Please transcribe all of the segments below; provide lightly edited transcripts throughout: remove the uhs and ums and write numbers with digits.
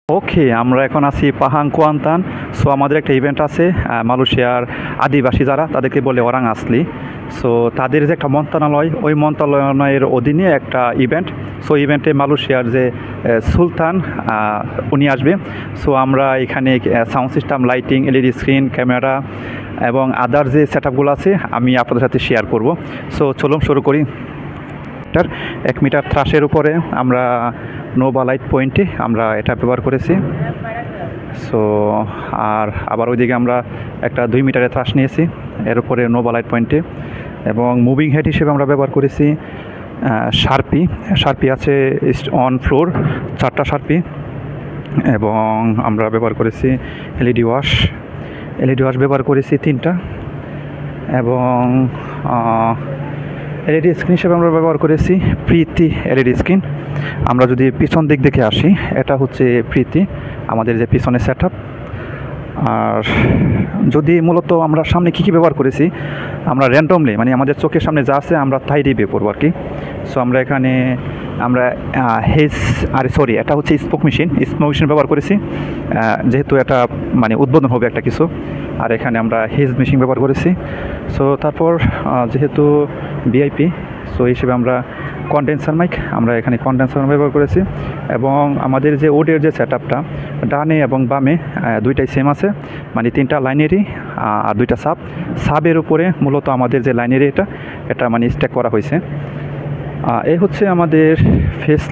ওকে, আমরা এখন আছি পাহাং কুয়ান্তান। সো আমাদের একটা ইভেন্ট আছে মালয়েশিয়ার আদিবাসী যারা, তাদেরকে বলে ওরাং আসলি। সো তাদের যে একটা মন্ত্রণালয়, ওই মন্ত্রণালয়ের অধীনে একটা ইভেন্ট। সো ইভেন্টে মালয়েশিয়ার যে সুলতান উনি আসবে। সো আমরা এখানে sound system, lighting, LED screen, camera এবং আদার যে সেট আপগুলো আছে আমি আপনাদের সাথে শেয়ার করব। সো চলুন শুরু করি। 1 মিটার থ্রাশের উপরে আমরা নোভা লাইট পয়েন্টে আমরা এটা ব্যবহার করেছি। সো আর আবার ওইদিকে আমরা একটা 2 মিটারের থ্রাশ নিয়েছি এর উপরে নোভা লাইট পয়েন্টে, এবং মুভিং হেড হিসেবে আমরা ব্যবহার করেছি শার্পি আছে অন ফ্লোর 4টা শার্পি, এবং আমরা ব্যবহার করেছি এলইডি ওয়াশ ব্যবহার করেছি 3টা, এবং এলইডি স্ক্রিন হিসেবে আমরা ব্যবহার করেছি প্রীতি এলইডি স্ক্রিন। আমরা যদি পিছন দিক দেখে আসি, এটা হচ্ছে প্রীতি আমাদের যে পিছনে সেট আপ। আর যদি মূলত আমরা সামনে কী ব্যবহার করেছি, আমরা র্যান্ডমলি মানে আমাদের চোখের সামনে যা আছে আমরা তাই রিভিউ করবো আর কি। সো আমরা এখানে এটা হচ্ছে স্মোক মেশিন ব্যবহার করেছি, যেহেতু এটা মানে উদ্বোধন হবে একটা কিছু। আর এখানে আমরা হেজ মেশিন ব্যবহার করেছি। সো তারপর যেহেতু ভিআইপি, সো হিসেবে আমরা কন্ডেন্সার মাইক, আমরা এখানে কন্ডেন্সার ব্যবহার করেছি। এবং আমাদের যে ওডের যে সেট আপটা ডানে এবং বামে দুইটাই সেম আছে, মানে 3টা লাইনেরই আর 2টা সাবের উপরে মূলত আমাদের যে লাইনেরই এটা মানে স্ট্যাক করা হয়েছে। এই হচ্ছে আমাদের ফেস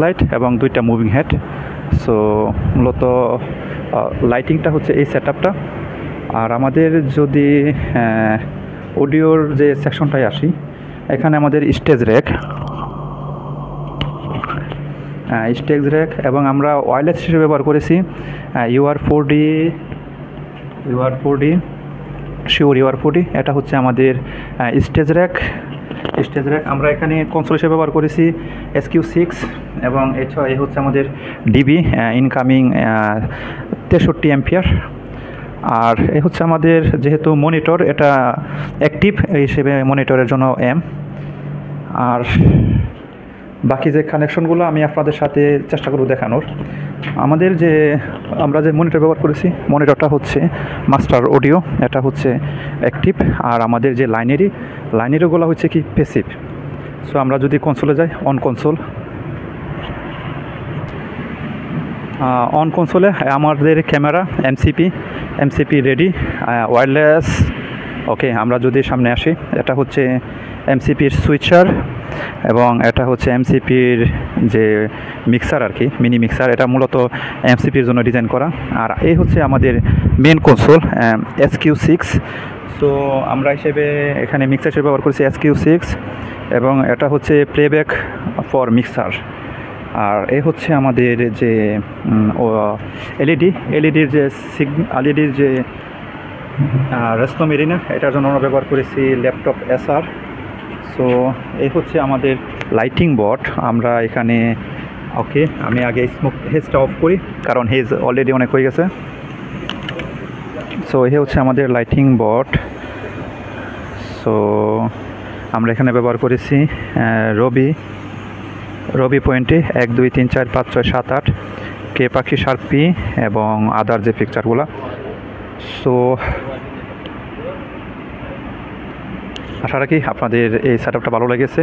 লাইট এবং 2টা মুভিং হেড। সো মূলত লাইটিংটা হচ্ছে এই সেট আপটা। আর আমাদের যদি অডিওর যে সেকশনটায় আসি, এখানে আমাদের স্টেজ র্যাক এবং আমরা ওয়্যারলেস হিসেবে ব্যবহার করেছি UR4D। এটা হচ্ছে আমাদের স্টেজ র্যাক। আমরা এখানে কনসোল হিসেবে ব্যবহার করেছি SQ6, এবং এছাড়া এই হচ্ছে আমাদের ডিবি ইনকামিং 63 অ্যাম্পিয়ার। আর এই হচ্ছে আমাদের যেহেতু মনিটর, এটা অ্যাক্টিভ হিসেবে মনিটরের জন্য আর বাকি যে কানেকশনগুলো আমি আপনাদের সাথে চেষ্টা করব দেখানোর। আমরা যে মনিটর ব্যবহার করেছি, মনিটরটা হচ্ছে মাস্টার অডিও, এটা হচ্ছে অ্যাক্টিভ। আর আমাদের যে লাইনেরগুলো হচ্ছে কি প্যাসিভ। সো আমরা যদি কনসোলে যাই, অন কনসোলে আমাদের ক্যামেরা এমসিপি রেডি, ওয়্যারলেস। ওকে, আমরা যদি সামনে আসি, এটা হচ্ছে এমসিপির সুইচার, এবং এটা হচ্ছে এমসিপির যে মিক্সার আর কি, মিনি মিক্সার। এটা মূলত এমসিপির জন্য ডিজাইন করা। আর এই হচ্ছে আমাদের মেন কনসোল SQ6। সো আমরা এখানে মিক্সার হিসেবে ব্যবহার করেছি SQ6, এবং এটা হচ্ছে প্লেব্যাক ফর মিক্সার। আর এই হচ্ছে আমাদের যে এলইডির যে রেসনো মেরিনা, এটার জন্য আমরা ব্যবহার করেছি ল্যাপটপ SR। সো এই হচ্ছে আমাদের লাইটিং বোর্ড। আমরা এখানে আমি আগে হেজটা অফ করি, কারণ হেজ অলরেডি অনেক হয়ে গেছে। সো এই হচ্ছে আমাদের লাইটিং বোর্ড। সো আমরা এখানে ব্যবহার করেছি রবি পয়েন্টে 1 2 3 4 5 6 7 8 কে পাখি শার্পি এবং আদার যে পিকচারগুলো। সো আশা রাখি আপনাদের এই সেট আপটা ভালো লেগেছে।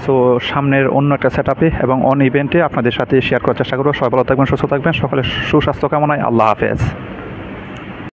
সো সামনের অন্য একটা সেট আপে এবং অন ইভেন্টে আপনাদের সাথে শেয়ার করার চেষ্টা করবো। সবাই ভালো থাকবেন, সুস্থ থাকবেন, সকলের সুস্বাস্থ্য কামনায়। আল্লাহ হাফেজ।